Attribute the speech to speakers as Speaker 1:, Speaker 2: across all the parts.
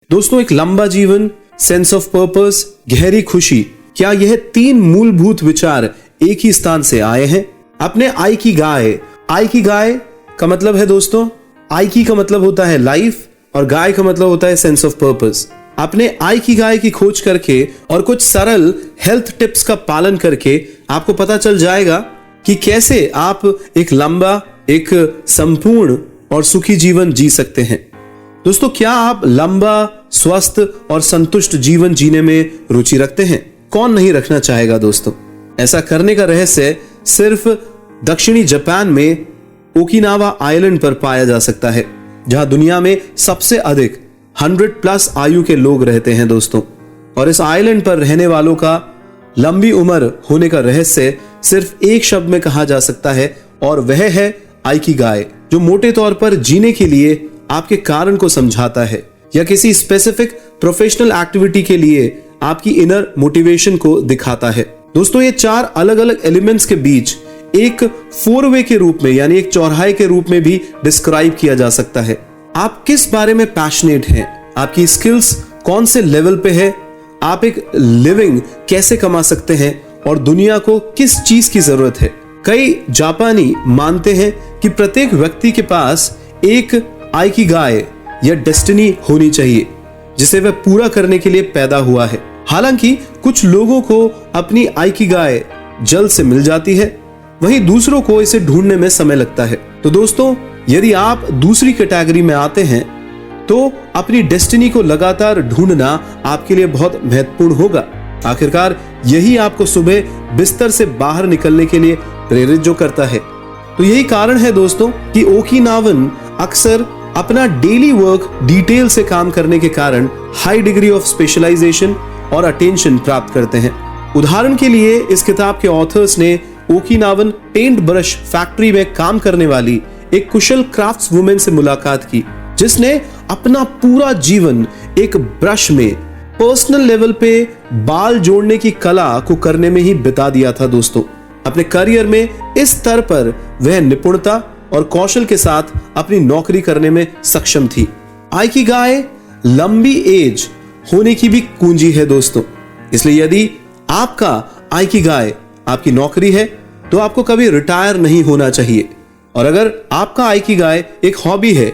Speaker 1: दोस्तों, एक लंबा जीवन, सेंस ऑफ पर्पस, गहरी खुशी, क्या यह तीन मूलभूत विचार एक ही स्थान से आए हैं? अपने आई की गाय का मतलब है दोस्तों, आई का मतलब होता है लाइफ और गाय का मतलब होता है सेंस ऑफ पर्पस। अपने आई की गाय की खोज करके और कुछ सरल हेल्थ टिप्स का पालन करके आपको पता चल जाएगा कि कैसे आप एक लंबा, एक संपूर्ण और सुखी जीवन जी सकते हैं। दोस्तों, क्या आप लंबा, स्वस्थ और संतुष्ट जीवन जीने में रुचि रखते हैं? कौन नहीं रखना चाहेगा दोस्तों। ऐसा करने का रहस्य सिर्फ दक्षिणी जापान में ओकिनावा आइलैंड पर पाया जा सकता है, जहां दुनिया में सबसे अधिक 100+ आयु के लोग रहते हैं दोस्तों। और इस आइलैंड पर रहने वालों का लंबी उम्र होने का रहस्य सिर्फ एक शब्द में कहा जा सकता है, और वह है आइकिगाई, जो मोटे तौर पर जीने के लिए आपके कारण को समझाता है या किसी स्पेसिफिक प्रोफेशनल एक्टिविटी के लिए आपकी इनर मोटिवेशन को दिखाता है। दोस्तों, ये 4 अलग अलग एलिमेंट्स के बीच एक 4 वे के रूप में, यानी एक चौराहे के रूप में भी डिस्क्राइब किया जा सकता है। आप किस बारे में पैशनेट हैं, आपकी स्किल्स कौन से लेवल पे है, आप एक लिविंग कैसे कमा सकते हैं और दुनिया को किस चीज की जरूरत है। कई जापानी मानते हैं कि प्रत्येक व्यक्ति के पास एक आइकिगाई या डेस्टिनी होनी चाहिए जिसे वह पूरा करने के लिए पैदा हुआ है। हालांकि कुछ लोगों को अपनी आइकिगाई जल्द से मिल जाती है, वहीं दूसरों को इसे ढूंढने में समय लगता है। तो दोस्तों, यदि आप दूसरी कैटेगरी में आते हैं तो अपनी डेस्टिनी को लगातार ढूंढना आपके लिए बहुत महत्वपूर्ण होगा। आखिरकार यही आपको सुबह बिस्तर से बाहर निकलने के लिए प्रेरित जो करता है। तो यही कारण है दोस्तों कि ओकिनावन अक्सर अपना डेली वर्क डिटेल से काम करने के कारण हाई डिग्री ऑफ स्पेशलाइजेशन और अटेंशन प्राप्त करते हैं। उदाहरण के लिए इस किताब के ऑथर्स ने ओकिनावन पेंट ब्रश फैक्ट्री में काम करने वाली एक कुशल क्राफ्ट्स वुमेन से मुलाकात की, जिसने अपना पूरा जीवन एक ब्रश में पर्सनल लेवल पे बाल जोड़ने की कला को करने में ही बिता दिया था दोस्तों। अपने करियर में इस स्तर पर वह निपुणता और कौशल के साथ अपनी नौकरी करने में सक्षम थी। आइकिगाई लंबी एज होने की भी कुंजी है दोस्तों। इसलिए यदि आपका आइकिगाई आपकी नौकरी है तो आपको कभी रिटायर नहीं होना चाहिए। और अगर आपका आइकिगाई एक हॉबी है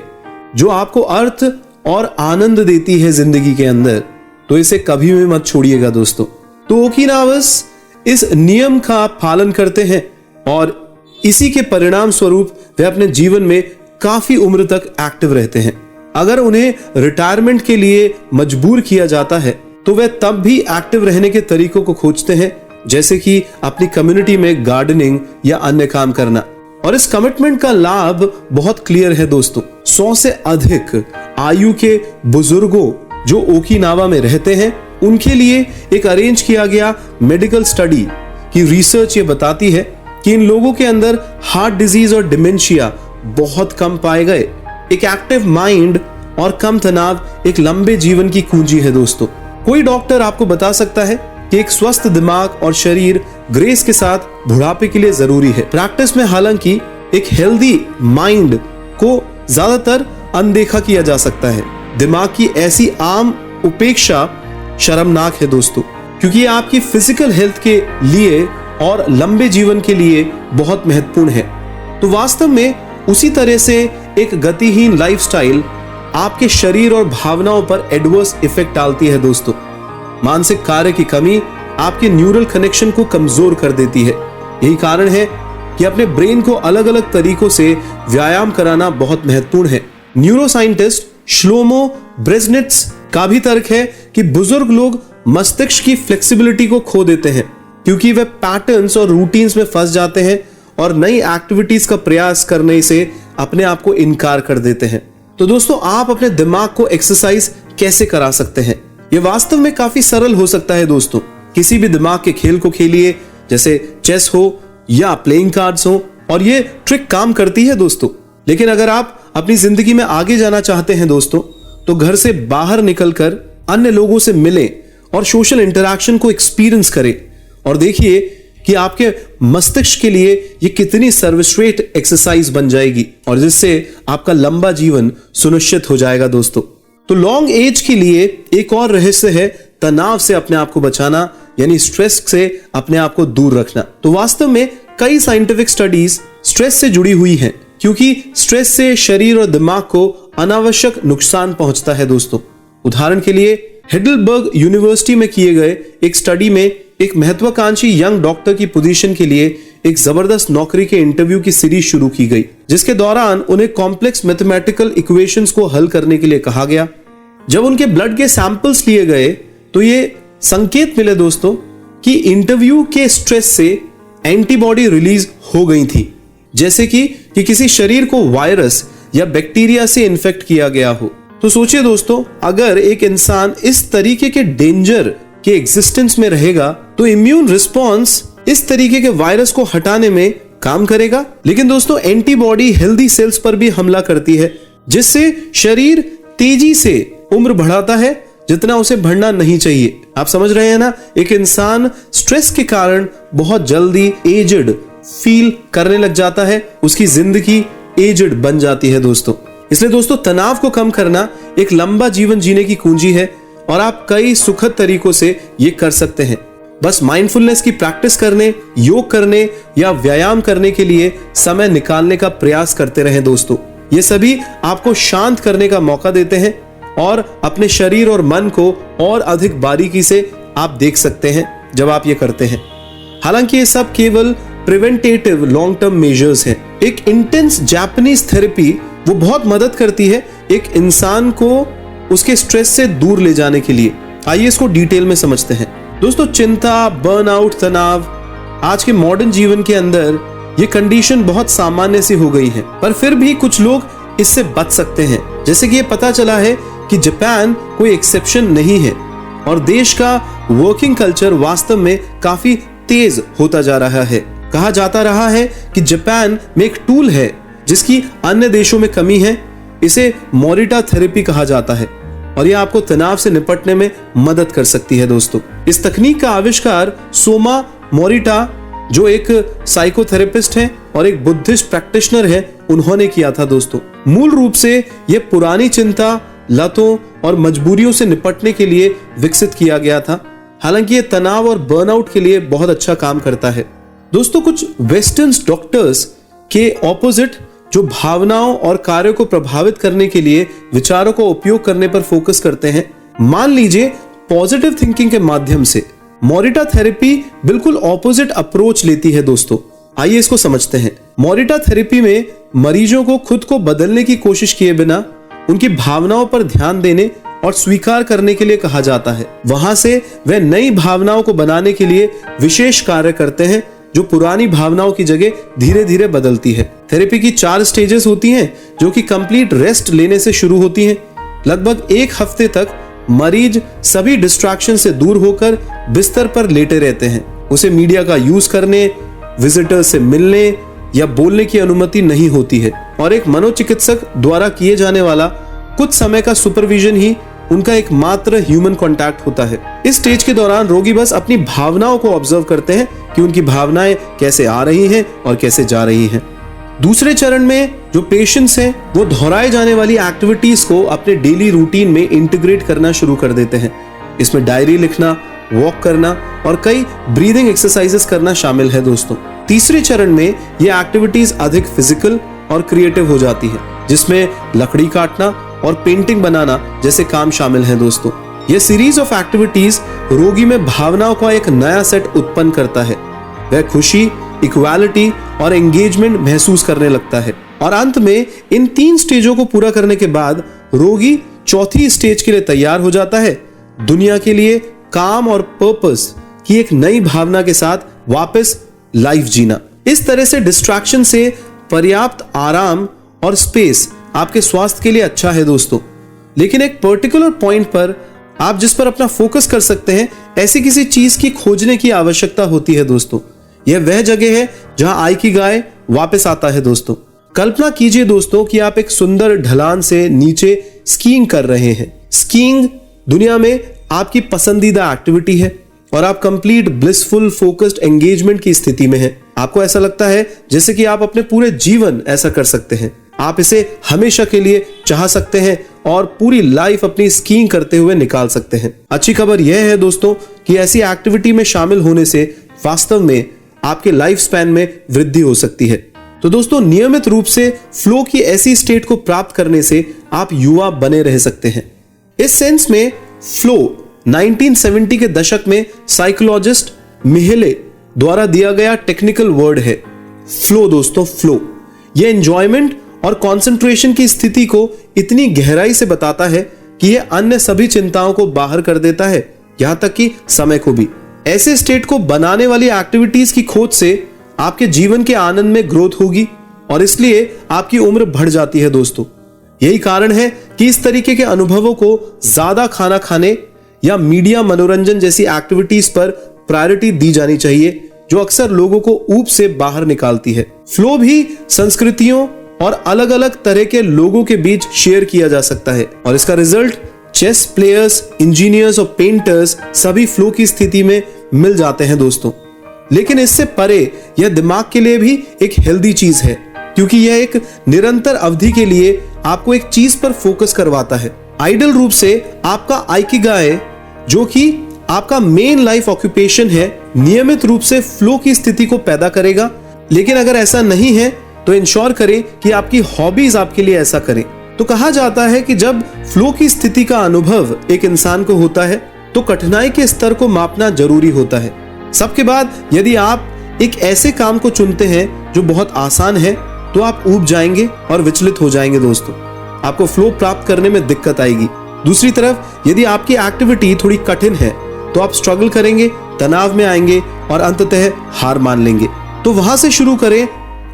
Speaker 1: जो आपको अर्थ और आनंद देती है जिंदगी के अंदर, तो इसे कभी भी मत छोड़िएगा दोस्तों। तो ओकिनावस इस नियम का पालन करते हैं और इसी के परिणाम स्वरूप वे अपने जीवन में काफी उम्र तक एक्टिव रहते हैं। अगर उन्हें रिटायरमेंट के लिए मजबूर किया जाता है तो वे तब भी एक्टिव रहने के तरीकों को खोजते हैं, जैसे कि अपनी कम्युनिटी में गार्डनिंग या अन्य काम करना। और इस कमिटमेंट का लाभ बहुत क्लियर है दोस्तों। 100 से अधिक आयु के बुजुर्गों जो ओकिनावा में रहते हैं, उनके लिए एक अरेंज किया गया मेडिकल स्टडी की रिसर्च ये बताती है कि इन लोगों के अंदर हार्ट डिजीज और डिमेंशिया बहुत कम पाए गए। एक एक्टिव माइंड और कम तनाव एक लंबे जीवन की कुंजी है दोस्तों। कोई डॉक्टर आपको बता सकता है कि एक स्वस्थ दिमाग और शरीर ग्रेस के साथ बुढ़ापे के लिए जरूरी है। प्रैक्टिस में हालांकि एक हेल्दी माइंड को ज्यादातर अनदेखा किया जा सकता है। दिमाग की ऐसी आम उपेक्षा शर्मनाक है दोस्तों, क्योंकि ये आपकी फिजिकल हेल्थ के लिए और लंबे जीवन के लिए बहुत महत्वपूर्ण है। तो वास्तव में उसी तरह से एक गतिहीन लाइफस्टाइल आपके शरीर और भावनाओं पर एडवर्स इफेक्ट डालती है दोस्तों। मानसिक कार्य की कमी आपके न्यूरल कनेक्शन को कमजोर कर देती है। यही कारण है कि अपने ब्रेन को अलग अलग तरीकों से व्यायाम कराना बहुत महत्वपूर्ण है। न्यूरोसाइंटिस्ट श्लोमो ब्रेजनेट्स का भी तर्क है कि बुजुर्ग लोग मस्तिष्क की फ्लेक्सिबिलिटी को खो देते हैं, क्योंकि वे पैटर्न्स और रूटीन्स में फंस जाते हैं और नई एक्टिविटीज का प्रयास करने से अपने आप को इनकार कर देते हैं। तो दोस्तों, आप अपने दिमाग को एक्सरसाइज कैसे करा सकते हैं? यह वास्तव में काफी सरल हो सकता है दोस्तों। किसी भी दिमाग के खेल को खेलिए, जैसे चेस हो या प्लेइंग कार्ड्स हो, और ये ट्रिक काम करती है दोस्तों। लेकिन अगर आप अपनी जिंदगी में आगे जाना चाहते हैं दोस्तों, तो घर से बाहर निकलकर अन्य लोगों से मिलें और सोशल इंटरैक्शन को एक्सपीरियंस करें और देखिए कि आपके मस्तिष्क के लिए ये कितनी सर्वश्रेष्ठ एक्सरसाइज बन जाएगी और जिससे आपका लंबा जीवन सुनिश्चित हो जाएगा दोस्तों। तो लॉन्ग एज के लिए एक और रहस्य है तनाव से अपने आप को बचाना, यानी स्ट्रेस से अपने आप को दूर रखना। तो वास्तव में कई साइंटिफिक स्टडीज स्ट्रेस से जुड़ी हुई हैं, क्योंकि स्ट्रेस से शरीर और दिमाग को अनावश्यक नुकसान पहुंचता है दोस्तों। उदाहरण के लिए हेडलबर्ग यूनिवर्सिटी में किए गए एक स्टडी में एक महत्वाकांक्षी यंग डॉक्टर की पोजीशन के लिए एक जबरदस्त नौकरी के इंटरव्यू की सीरीज शुरू की गई, जिसके दौरान उन्हें कॉम्प्लेक्स मैथमेटिकल इक्वेशंस को हल करने के लिए कहा गया। जब उनके ब्लड के सैंपल्स लिए गए तो ये संकेत मिले दोस्तों कि इंटरव्यू के स्ट्रेस से एंटीबॉडी रिलीज हो गई थी, जैसे कि किसी शरीर को वायरस या बैक्टीरिया से इन्फेक्ट किया गया हो। तो सोचिए दोस्तों, अगर एक इंसान इस तरीके के डेंजर के एग्जिस्टेंस में रहेगा तो इम्यून रिस्पॉन्स इस तरीके के वायरस को हटाने में काम करेगा। लेकिन दोस्तों, एंटीबॉडी हेल्दी सेल्स पर भी हमला करती है, जिससे शरीर तेजी से उम्र बढ़ाता है जितना उसे बढ़ना नहीं चाहिए। आप समझ रहे हैं ना, एक इंसान स्ट्रेस के कारण बहुत जल्दी एजड फील करने लग जाता है, उसकी जिंदगी एजड बन जाती है दोस्तों। इसलिए दोस्तों, तनाव को कम करना एक लंबा जीवन जीने की कुंजी है और आप कई सुखद तरीकों से ये कर सकते हैं। बस माइंडफुलनेस की प्रैक्टिस करने, योग करने या व्यायाम करने के लिए समय निकालने का प्रयास करते रहें दोस्तों। ये सभी आपको शांत करने का मौका देते हैं और अपने शरीर और मन को और अधिक बारीकी से आप देख सकते हैं जब आप ये करते हैं। हालांकि ये सब केवल प्रिवेंटेटिव लॉन्ग टर्म मेजर्स हैं। एक इंटेंस जापानीज थेरेपी वो बहुत मदद करती है एक इंसान को उसके स्ट्रेस से दूर ले जाने के लिए। आइए इसको डिटेल में समझते हैं दोस्तों। चिंता, बर्नआउट, तनाव आज के मॉडर्न जीवन के अंदर ये कंडीशन बहुत सामान्य सी हो गई है, पर फिर भी कुछ लोग इससे बच सकते हैं। जैसे कि ये पता चला है कि जापान कोई एक्सेप्शन नहीं है और देश का वर्किंग कल्चर वास्तव में काफी तेज होता जा रहा है। कहा जाता रहा है कि जापान में एक टूल है जिसकी अन्य देशों में कमी है, इसे मोरिटा थेरेपी कहा जाता है और यह आपको तनाव से निपटने में मदद कर सकती है दोस्तों। इस तकनीक का आविष्कार सोमा मोरिटा, जो एक साइकोथेरेपिस्ट है और एक बुद्धिस्ट प्रैक्टिशनर है, उन्होंने किया था दोस्तों। मूल रूप से यह पुरानी चिंता, लतों और मजबूरियों से निपटने के लिए विकसित किया गया था। हालांकि यह तनाव और बर्नआउट के लिए बहुत अच्छा काम करता है दोस्तों। कुछ वेस्टर्न डॉक्टर्स के ऑपोजिट, जो भावनाओं और कार्यों को प्रभावित करने के लिए विचारों को उपयोग करने पर फोकस करते हैं। मान लीजिए पॉजिटिव थिंकिंग के माध्यम से मोरिटा थेरेपी बिल्कुल ऑपोजिट अप्रोच लेती है दोस्तों। आइए इसको समझते हैं। मोरिटा थेरेपी में मरीजों को खुद को बदलने की कोशिश किए बिना उनकी भावनाओं पर ध्यान देने और स्वीकार करने के लिए कहा जाता है। वहां से वे नई भावनाओं को बनाने के लिए विशेष कार्य करते हैं, जो पुरानी भावनाओं की जगह धीरे धीरे बदलती है। थेरेपी की 4 स्टेजेस होती हैं, जो कि कंप्लीट रेस्ट लेने से शुरू होती हैं। लगभग 1 हफ्ते तक मरीज सभी डिस्ट्रैक्शन से दूर होकर बिस्तर पर लेटे रहते हैं। उसे मीडिया का यूज करने, विजिटर्स से मिलने या बोलने की अनुमति नहीं होती है और एक मनोचिकित्सक द्वारा किए जाने वाला कुछ समय का सुपरविजन ही उनका एकमात्र ह्यूमन कांटेक्ट होता है। इस स्टेज के दौरान रोगी बस अपनी भावनाओं को ऑब्जर्व करते हैं कि उनकी भावनाएं कैसे आ रही हैं और कैसे जा रही हैं। दूसरे चरण में जो पेशेंट्स हैं वो दोहराए जाने वाली एक्टिविटीज को अपने डेली रूटीन में इंटीग्रेट करना शुरू कर देते हैं। इसमें डायरी लिखना, वॉक करना और कई ब्रीदिंग एक्सरसाइजेस करना शामिल है दोस्तों। तीसरे चरण में ये एक्टिविटीज अधिक फिजिकल और क्रिएटिव हो जाती है, जिसमें लकड़ी काटना और पेंटिंग बनाना जैसे काम शामिल हैं दोस्तों। यह सीरीज ऑफ एक्टिविटीज रोगी में भावनाओं का एक नया सेट उत्पन्न करता है। वह खुशी, इक्वालिटी और एंगेजमेंट महसूस करने लगता है और अंत में इन 3 स्टेजों को पूरा करने के बाद रोगी चौथी स्टेज के लिए तैयार हो जाता है, दुनिया के लिए काम और पर्पस की एक नई भावना के साथ वापस लाइफ जीना। इस तरह से डिस्ट्रैक्शन से पर्याप्त आराम और स्पेस आपके स्वास्थ्य के लिए अच्छा है दोस्तों। लेकिन एक पर्टिकुलर पॉइंट पर आप जिस पर अपना फोकस कर सकते हैं, ऐसी किसी चीज की खोजने की आवश्यकता होती है दोस्तों। यह वह जगह है जहां आइकिगाई वापस आता है दोस्तों। कल्पना कीजिए दोस्तों कि आप एक सुंदर ढलान से नीचे स्कीइंग कर रहे हैं। स्कीइंग दुनिया में आपकी पसंदीदा एक्टिविटी है और आप कंप्लीट ब्लिसफुल फोकस्ड एंगेजमेंट की स्थिति में हैं। आपको ऐसा लगता है जैसे कि आप अपने पूरे जीवन ऐसा कर सकते हैं। आप इसे हमेशा के लिए चाह सकते हैं और पूरी लाइफ अपनी स्कीइंग करते हुए निकाल सकते हैं। अच्छी खबर यह है दोस्तों कि ऐसी एक्टिविटी में शामिल होने से वास्तव में आपके लाइफ स्पैन में वृद्धि हो सकती है। तो दोस्तों, नियमित रूप से फ्लो की ऐसी स्टेट को प्राप्त करने से आप युवा बने रह सकते हैं। इस सेंस में फ्लो 1970 के दशक में साइकोलॉजिस्ट मिहेले द्वारा दिया गया टेक्निकल वर्ड है। फ्लो दोस्तों, फ्लो यह एंजॉयमेंट और कंसंट्रेशन की स्थिति को इतनी गहराई से बताता है कि यह अन्य सभी चिंताओं को बाहर कर देता है, यहां तक कि समय को भी। ऐसे स्टेट को बनाने वाली एक्टिविटीज की खोज से आपके जीवन के आनंद में ग्रोथ होगी और इसलिए आपकी उम्र बढ़ जाती है दोस्तों। यही कारण है कि इस तरीके के अनुभवों को ज्यादा खाना खाने या मीडिया मनोरंजन जैसी एक्टिविटीज पर प्रायोरिटी दी जानी चाहिए, जो अक्सर लोगों को ऊब से बाहर निकालती है। फ्लो भी संस्कृतियों और अलग अलग तरह के लोगों के बीच शेयर किया जा सकता है और इसका रिजल्ट चेस प्लेयर्स, इंजीनियर्स और पेंटर्स सभी फ्लो की स्थिति में मिल जाते हैं दोस्तों। लेकिन इससे परे यह दिमाग के लिए भी एक हेल्दी चीज है, क्योंकि यह एक निरंतर अवधि के लिए आपको एक चीज पर फोकस करवाता है। आइडियल रूप से आपका आइकिगाई, जो कि आपका मेन लाइफ ऑक्यूपेशन है, नियमित रूप से फ्लो की स्थिति को पैदा करेगा। लेकिन अगर ऐसा नहीं है तो इंश्योर करें कि आपकी हॉबीज आपके लिए ऐसा करें। तो कहा जाता है कि जब फ्लो की स्थिति का अनुभव एक इंसान को होता है तो कठिनाई के स्तर को मापना जरूरी होता है। सबके बाद यदि आप एक ऐसे काम को चुनते हैं जो बहुत आसान है तो आप ऊब जाएंगे और विचलित हो जाएंगे दोस्तों। आपको फ्लो प्राप्त करने में दिक्कत आएगी। दूसरी तरफ यदि आपकी एक्टिविटी थोड़ी कठिन है तो आप स्ट्रगल करेंगे, तनाव में आएंगे और अंततः हार मान लेंगे। तो वहां से शुरू करें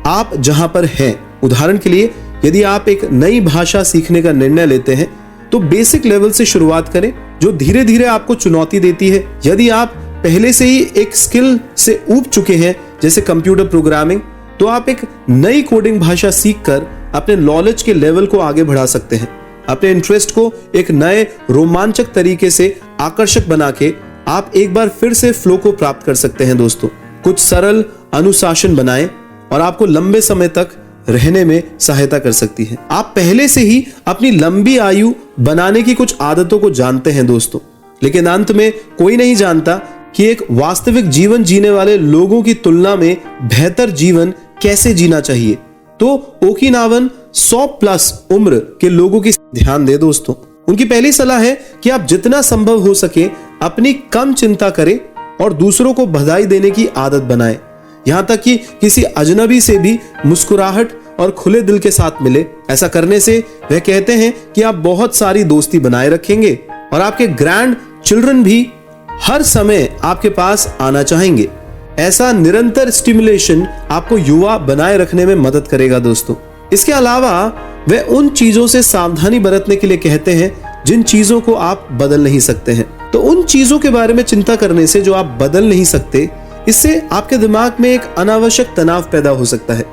Speaker 1: आप जहां पर हैं। उदाहरण के लिए यदि आप एक नई भाषा सीखने का निर्णय लेते हैं तो बेसिक लेवल से शुरुआत करें, जो धीरे धीरे आपको चुनौती देती है। यदि आप पहले से ही एक स्किल से ऊब चुके हैं, जैसे कंप्यूटर प्रोग्रामिंग, तो आप एक नई कोडिंग भाषा सीखकर अपने नॉलेज के लेवल को आगे बढ़ा सकते हैं। अपने इंटरेस्ट को एक नए रोमांचक तरीके से आकर्षक बना के आप एक बार फिर से फ्लो को प्राप्त कर सकते हैं दोस्तों। कुछ सरल अनुशासन बनाएं और आपको लंबे समय तक रहने में सहायता कर सकती है। आप पहले से ही अपनी लंबी आयु बनाने की कुछ आदतों को जानते हैं दोस्तों, लेकिन अंत में कोई नहीं जानता कि एक वास्तविक जीवन जीने वाले लोगों की तुलना में बेहतर जीवन कैसे जीना चाहिए। तो ओकिनावन 100+ उम्र के लोगों की ध्यान दे दोस्तों। उनकी पहली सलाह है कि आप जितना संभव हो सके अपनी कम चिंता करें और दूसरों को बधाई देने की आदत बनाएं। यहां तक कि किसी अजनबी से भी मुस्कुराहट और खुले दिल के साथ मिले। ऐसा करने से वह कहते हैं कि आप बहुत सारी दोस्ती बनाए रखेंगे और आपके ग्रैंड चिल्ड्रन भी हर समय आपके पास आना चाहेंगे। ऐसा निरंतर स्टिमुलेशन आपको युवा बनाए रखने में मदद करेगा दोस्तों। इसके अलावा वे उन चीजों से सावधानी बरतने के लिए कहते हैं जिन चीजों को आप बदल नहीं सकते हैं। तो उन चीजों के बारे में चिंता करने से जो आप बदल नहीं सकते, इससे आपके दिमाग में एक अनावश्यक तनाव पैदा हो सकता है।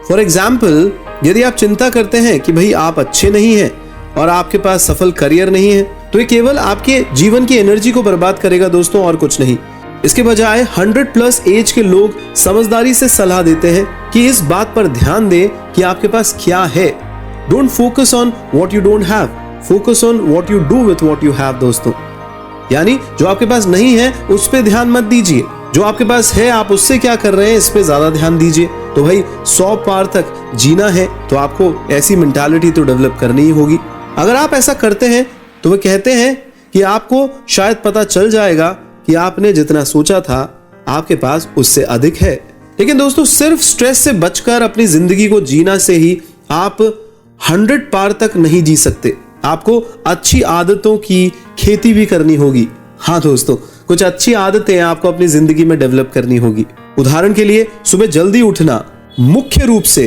Speaker 1: फॉर एग्जाम्पल, यदि आप चिंता करते हैं कि भाई आप अच्छे नहीं हैं और आपके पास सफल करियर नहीं है, तो ये केवल आपके जीवन की एनर्जी को बर्बाद करेगा दोस्तों, और कुछ नहीं। इसके बजाय 100+ एज के लोग समझदारी से सलाह देते हैं कि इस बात पर ध्यान दें कि आपके पास क्या है। Don't focus on what you don't have, focus on what you do with what you have दोस्तों। यानी जो आपके पास नहीं है उस पे ध्यान मत दीजिए, जो आपके पास है आप उससे क्या कर रहे हैं इस पे ज्यादा ध्यान दीजिए। तो भाई 100 पार तक जीना है तो आपको ऐसी मेंटालिटी तो डेवलप करनी ही होगी। अगर आप ऐसा करते हैं तो वे कहते हैं कि आपको शायद पता चल जाएगा कि आपने जितना सोचा था आपके पास उससे अधिक है। लेकिन दोस्तों, सिर्फ स्ट्रेस से बचकर अपनी जिंदगी को जीना से ही आप 100 पार तक नहीं जी सकते। आपको अच्छी आदतों की खेती भी करनी होगी। हाँ दोस्तों, कुछ अच्छी आदतें आपको अपनी जिंदगी में डेवलप करनी होगी। उदाहरण के लिए सुबह जल्दी उठना मुख्य रूप से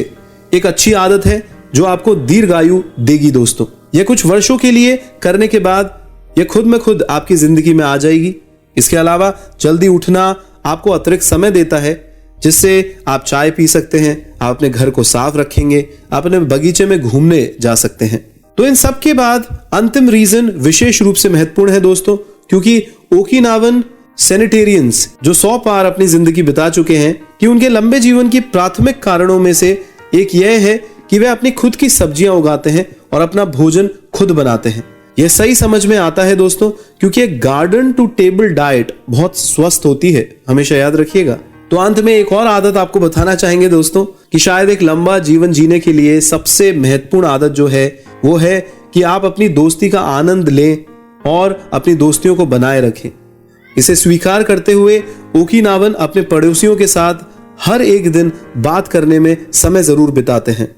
Speaker 1: एक अच्छी आदत है जो आपको दीर्घायु देगी दोस्तों। यह कुछ वर्षों के लिए करने के बाद यह खुद में खुद आपकी जिंदगी में आ जाएगी। इसके अलावा जल्दी उठना आपको अतिरिक्त समय देता है, जिससे आप चाय पी सकते हैं, आप अपने घर को साफ रखेंगे, आप अपने बगीचे में घूमने जा सकते हैं। तो इन सब के बाद अंतिम रीजन विशेष रूप से महत्वपूर्ण है दोस्तों, क्योंकि ओकिनावन सैनिटेरियंस जो 100 पार अपनी जिंदगी बिता चुके हैं कि उनके लंबे जीवन की प्राथमिक कारणों में से एक यह है कि वे अपनी खुद की सब्जियां उगाते हैं और अपना भोजन खुद बनाते हैं। यह सही समझ में आता है दोस्तों, क्योंकि एक गार्डन टू टेबल डाइट बहुत स्वस्थ होती है, हमेशा याद रखिएगा। तो अंत में एक और आदत आपको बताना चाहेंगे दोस्तों कि शायद एक लंबा जीवन जीने के लिए सबसे महत्वपूर्ण आदत जो है वो है कि आप अपनी दोस्ती का आनंद लें और अपनी दोस्तियों को बनाए रखें। इसे स्वीकार करते हुए ओकिनावन अपने पड़ोसियों के साथ हर एक दिन बात करने में समय जरूर बिताते हैं।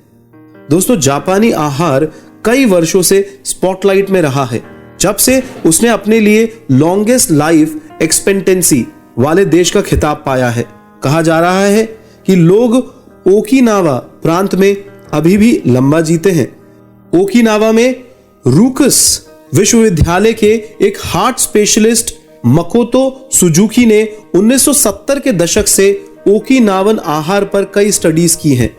Speaker 1: दोस्तों, जापानी आहार कई वर्षों से स्पॉटलाइट में रहा है, जब से उसने अपने लिए लॉन्गेस्ट लाइफ एक्सपेक्टेंसी वाले देश का खिताब पाया है। कहा जा रहा है कि लोग ओकिनावा प्रांत में अभी भी लंबा जीते हैं। ओकिनावा में रूकस विश्वविद्यालय के एक हार्ट स्पेशलिस्ट मकोतो सुजुकी ने 1970 के दशक से ओकिनावन आहार पर कई स्टडीज की हैं।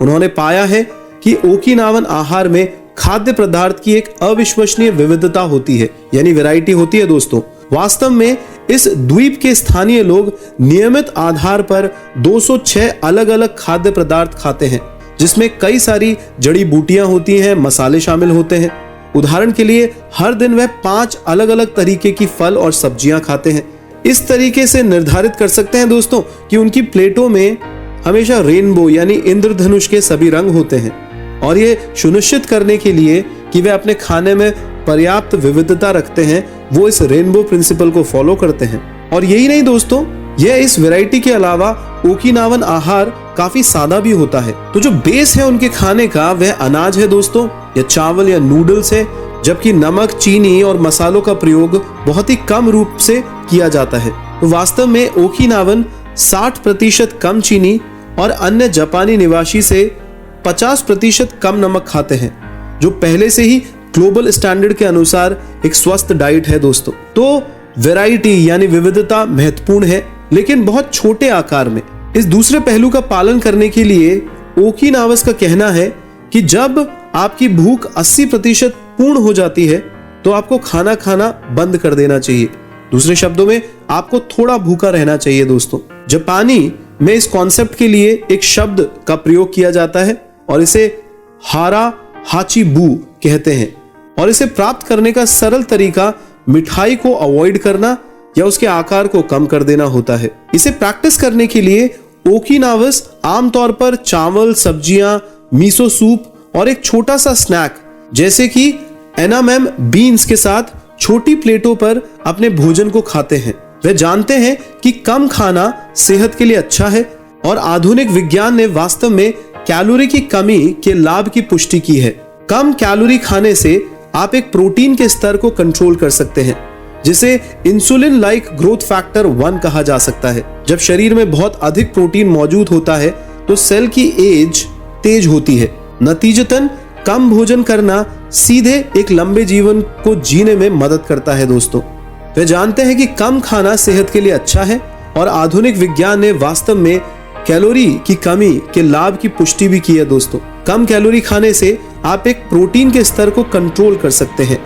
Speaker 1: उन्होंने पाया है कि ओकिनावन आहार में खाद्य पदार्थ की एक अविश्वसनीय विविधता होती है, यानी वैरायटी होती है दोस्तों। वास्तव में इस द्वीप के स्थानीय लोग नियमित आधार पर 206 अलग अलग खाद्य पदार्थ खाते हैं, जिसमें कई सारी जड़ी बूटियां होती हैं, मसाले शामिल होते हैं। उदाहरण के लिए हर दिन वह 5 अलग अलग तरीके की फल और सब्जियां खाते हैं। इस तरीके से निर्धारित कर सकते हैं दोस्तों कि उनकी प्लेटों में हमेशा रेनबो यानी इंद्रधनुष के सभी रंग होते हैं, और ये सुनिश्चित करने के लिए कि वे अपने खाने में पर्याप्त विविधता रखते हैं, वो इस रेनबो प्रिंसिपल को फॉलो करते हैं। और यही नहीं दोस्तों, यह इस वैरायटी के अलावा ओकिनावन आहार काफी सादा भी होता है। तो जो बेस है उनके खाने का वह अनाज है दोस्तों, या चावल या नूडल्स है, जबकि नमक, चीनी और मसालों का प्रयोग बहुत ही कम रूप से किया जाता है। तो वास्तव में ओकिनावन 60% कम चीनी और अन्य जापानी निवासी से 50% कम नमक खाते हैं, जो पहले से ही ग्लोबल स्टैंडर्ड के अनुसार एक स्वस्थ डाइट है दोस्तों। तो वैरायटी यानी विविधता महत्वपूर्ण है, लेकिन बहुत छोटे आकार में। इस दूसरे पहलू का पालन करने के लिए ओकिनावस का कहना है कि जब आपकी भूख 80% पूर्ण हो जाती है तो आपको खाना खाना बंद कर देना चाहिए। दूसरे शब्दों में, आपको थोड़ा भूखा रहना चाहिए दोस्तों। जापानी में इस कॉन्सेप्ट के लिए एक शब्द का प्रयोग किया जाता है और इसे हारा हाचिबू कहते हैं, और इसे प्राप्त करने का सरल तरीका मिठाई को अवॉइड करना या उसके आकार को कम कर देना होता है। इसे प्रैक्टिस करने के लिए ओकिनावस आमतौर पर चावल, सब्जियां, मिसो सूप और एक छोटा सा स्नैक जैसे कि एनामेम बीन्स के साथ छोटी प्लेटों पर अपने भोजन को खाते हैं। वे जानते हैं कि कम खाना सेहत के लिए अच्छा है, और आधुनिक विज्ञान ने वास्तव में कैलोरी की कमी के लाभ की पुष्टि की है। कम कैलोरी खाने से आप एक प्रोटीन के स्तर को कंट्रोल कर सकते हैं, जिसे इंसुलिन लाइक ग्रोथ फैक्टर 1 कहा जा सकता है। जब शरीर में बहुत अधिक प्रोटीन मौजूद होता है तो सेल की एज तेज होती है। नतीजतन कम भोजन करना सीधे एक लंबे जीवन को जीने में मदद करता है दोस्तों। वे जानते हैं कि कम खाना सेहत के लिए अच्छा है, और आधुनिक विज्ञान ने वास्तव में कैलोरी की कमी के लाभ की पुष्टि भी की है दोस्तों। कम कैलोरी खाने से आप एक प्रोटीन के स्तर को कंट्रोल कर सकते हैं,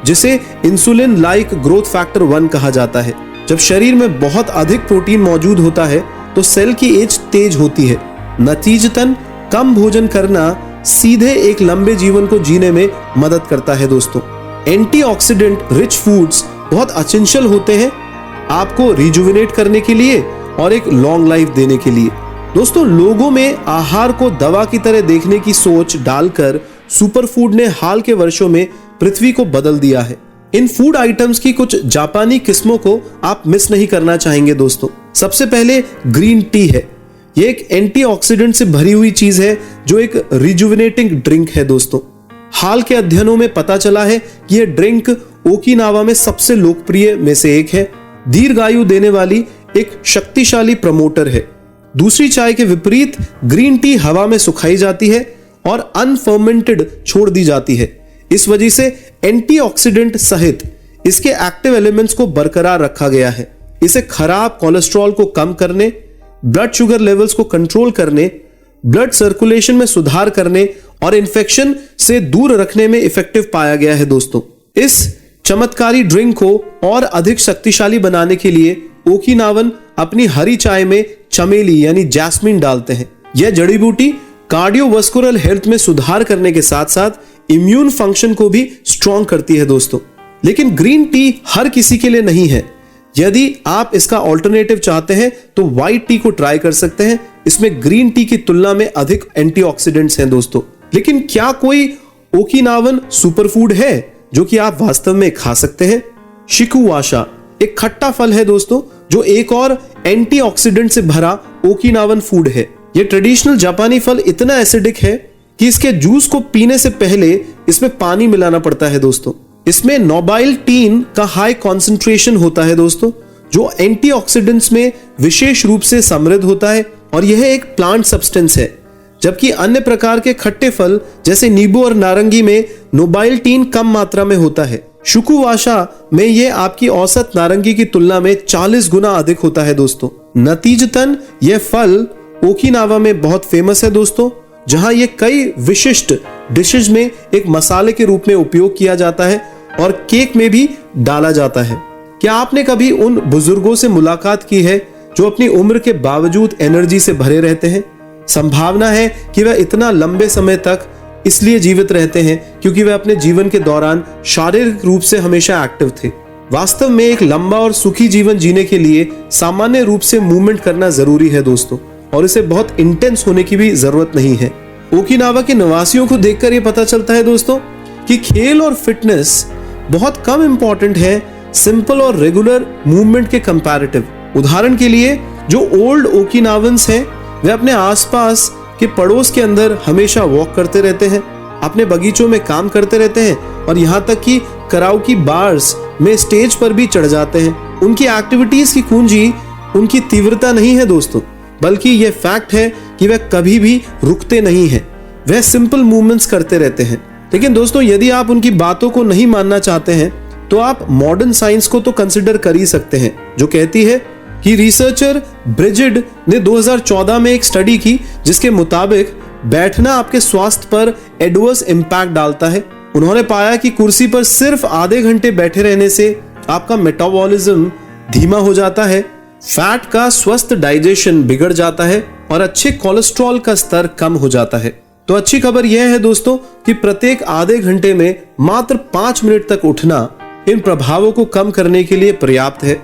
Speaker 1: जिसे इंसुलिन लाइक ग्रोथ फैक्टर 1 कहा जाता है। जब शरीर में बहुत अधिक प्रोटीन मौजूद होता है तो सेल की एज तेज होती है। नतीजतन कम भोजन करना सीधे एक लंबे जीवन को जीने में मदद करता है दोस्तों। एंटीऑक्सीडेंट रिच फूड्स बहुत एसेंशियल होते हैं आपको रिजुविनेट करने के लिए और एक लॉन्ग लाइफ देने के लिए। दोस्तों, लोगों में आहार को दवा की तरह देखने की सोच डालकर सुपरफूड ने हाल के वर्षों में पृथ्वी को बदल दिया है। इन फूड आइटम्स की कुछ जापानी किस्मों को आप मिस नहीं करना चाहेंगे दोस्तों। सबसे पहले ग्रीन टी है। ये एक एंटीऑक्सीडेंट से भरी हुई चीज है जो एक रिजुविनेटिंग ड्रिंक है दोस्तों। हाल के अध्ययनों में पता चला है कि यह ड्रिंक ओकिनावा में सबसे लोकप्रिय में से एक है। दीर्घायु देने वाली एक शक्तिशाली प्रमोटर है। दूसरी चाय के विपरीत ग्रीन टी हवा में सुखाई जाती है और अनफर्मेंटेड छोड़ दी जाती है। इस वजह से एंटीऑक्सीडेंट सहित इसके एक्टिव एलिमेंट्स को बरकरार रखा गया है। इसे खराब कोलेस्ट्रॉल को कम करने, ब्लड शुगर लेवल्स को कंट्रोल करने, ब्लड सर्कुलेशन में सुधार करने और इन्फेक्शन से दूर रखने में इफेक्टिव पाया गया है दोस्तों। इस चमत्कारी ड्रिंक को और अधिक शक्तिशाली बनाने के लिए ओकिनावन अपनी हरी चाय में चमेली यानी जैस्मिन डालते हैं। यह जड़ी बूटी कार्डियोवास्कुलर हेल्थ में सुधार करने के साथ साथ इम्यून फंक्शन को भी स्ट्रॉन्ग करती है दोस्तों। लेकिन ग्रीन टी हर किसी के लिए नहीं है। यदि आप इसका ऑल्टरनेटिव चाहते हैं तो व्हाइट टी को ट्राई कर सकते हैं। इसमें ग्रीन टी की तुलना में अधिक एंटीऑक्सीडेंट्स हैं दोस्तों। लेकिन क्या कोई ओकिनावन सुपरफूड है जो कि आप वास्तव में खा सकते हैं? शिकुवाशा एक खट्टा फल है दोस्तों, जो एक और एंटीऑक्सीडेंट से भरा ओकिनावन फूड है। यह ट्रेडिशनल जापानी फल इतना एसिडिक है कि इसके जूस को पीने से पहले इसमें पानी मिलाना पड़ता है दोस्तों। इसमें नोबाइलटीन का हाई कॉन्सेंट्रेशन होता है दोस्तों, जो एंटीऑक्सीडेंट्स में विशेष रूप से समृद्ध होता है और यह एक प्लांट सब्सटेंस है। जबकि अन्य प्रकार के खट्टे फल जैसे नींबू और नारंगी में नोबाइलटीन कम मात्रा में होता है। शुकुवाशा में यह आपकी औसत नारंगी की तुलना में 40 गुना अधिक होता है दोस्तों। नतीजतन यह फल ओकिनावा में बहुत फेमस है दोस्तों, जहां यह कई विशिष्ट डिशेज में एक मसाले के रूप में उपयोग किया जाता है और केक में भी डाला जाता है। क्या आपने कभी उन बुजुर्गों से मुलाकात की है जो अपनी उम्र के बावजूद एनर्जी से भरे रहते हैं? संभावना है कि वह इतना लंबे समय तक इसलिए जीवित रहते हैं क्योंकि वे अपने जीवन के दौरान शारीरिक रूप से हमेशा एक्टिव थे। वास्तव में एक लंबा और सुखी जीवन जीने के लिए सामान्य रूप से मूवमेंट करना जरूरी है दोस्तों, और इसे बहुत इंटेंस होने की भी जरूरत नहीं है। ओकिनावा के निवासियों को देखकर यह पता चलता है दोस्तों कि खेल और फिटनेस बहुत कम इंपॉर्टेंट है सिंपल और रेगुलर मूवमेंट के कंपैरेटिव। उदाहरण के लिए जो ओल्ड ओकिनावंस हैं वे अपने आसपास के पड़ोस के अंदर हमेशा वॉक करते रहते हैं, अपने बगीचों में काम करते रहते हैं और यहाँ तक कि कराओके बार्स में स्टेज पर भी चढ़ जाते हैं। उनकी एक्टिविटीज की कुंजी उनकी तीव्रता नहीं है दोस्तों, बल्कि यह फैक्ट है कि वह कभी भी रुकते नहीं हैं। वह सिंपल मूवमेंट्स करते रहते हैं। लेकिन दोस्तों, यदि आप उनकी बातों को नहीं मानना चाहते हैं तो आप मॉडर्न साइंस को तो कंसिडर कर ही सकते हैं, जो कहती है कि रिसर्चर ब्रिजिड ने 2014 में एक स्टडी की जिसके मुताबिक बैठना आपके स्वास्थ्य पर एडवर्स इंपैक्ट डालता है। उन्होंने पाया कि कुर्सी पर सिर्फ आधे घंटे बैठे रहने से आपका मेटाबॉलिज्म धीमा हो जाता है, फैट का स्वस्थ डाइजेशन बिगड़ जाता है और अच्छे कोलेस्ट्रॉल का स्तर कम हो जाता है। तो अच्छी खबर यह है दोस्तों कि प्रत्येक आधे घंटे में मात्र 5 मिनट तक उठना इन प्रभावों को कम करने के लिए पर्याप्त है।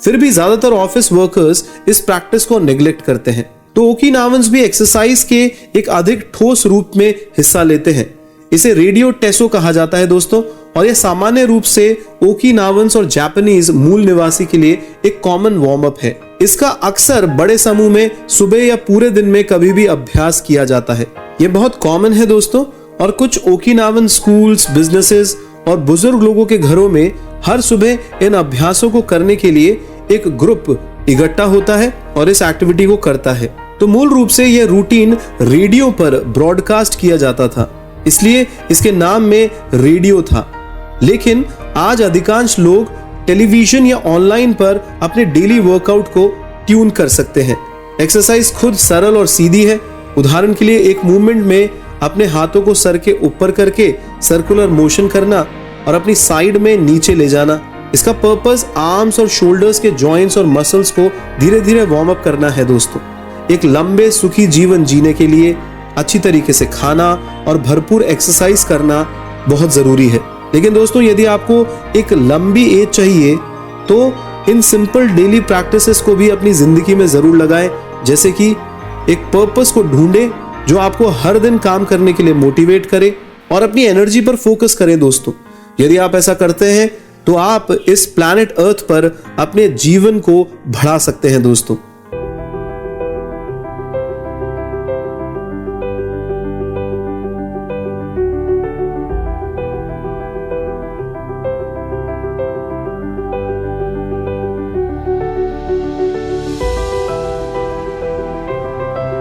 Speaker 1: फिर भी ज्यादातर ऑफिस वर्कर्स इस प्रैक्टिस को नेग्लेक्ट करते हैं। तो ओकिनावंस भी एक्सरसाइज के एक अधिक ठोस रूप में हिस्सा लेते हैं। इसे रेडियो टेसो कहा जाता है दोस्तों, और यह सामान्य रूप से ओकिनावंस और जापानीज मूल निवासी के लिए एक कॉमन वार्म अप है। इसका अक्सर बड़े समूह में सुबह या पूरे दिन में कभी भी अभ्यास किया जाता है। यह बहुत कॉमन है दोस्तों, और कुछ ओकिनावन स्कूल्स, बिजनेसेस और बुजुर्ग लोगों के घरों में हर सुबह इन अभ्यासों को करने के लिए एक ग्रुप इकट्ठा होता है और इस एक्टिविटी को करता है। तो मूल रूप से यह रूटीन रेडियो पर ब्रॉडकास्ट किया जाता था, इसलिए इसके नाम में रेडियो था। लेकिन आज अधिकांश लोग टेलीविजन या ऑनलाइन पर अपने डेली वर्कआउट को ट्यून कर सकते हैं। एक्सरसाइज खुद सरल और सीधी है। उदाहरण के लिए एक मूवमेंट में अपने हाथों को सर के ऊपर करके सर्कुलर मोशन करना और अपनी साइड में नीचे ले जाना। इसका पर्पस आर्म्स और शोल्डर्स के जॉइंट्स और मसल्स को धीरे धीरे वार्म अप करना है दोस्तों। एक लंबे सुखी जीवन जीने के लिए अच्छी तरीके से खाना और भरपूर एक्सरसाइज करना बहुत जरूरी है। लेकिन दोस्तों, यदि आपको एक लंबी एज चाहिए तो इन सिंपल डेली प्रैक्टिसेस को भी अपनी जिंदगी में जरूर लगाएं। जैसे कि एक पर्पस को ढूंढें जो आपको हर दिन काम करने के लिए मोटिवेट करे और अपनी एनर्जी पर फोकस करें दोस्तों। यदि आप ऐसा करते हैं तो आप इस प्लैनेट अर्थ पर अपने जीवन को बढ़ा सकते हैं दोस्तों।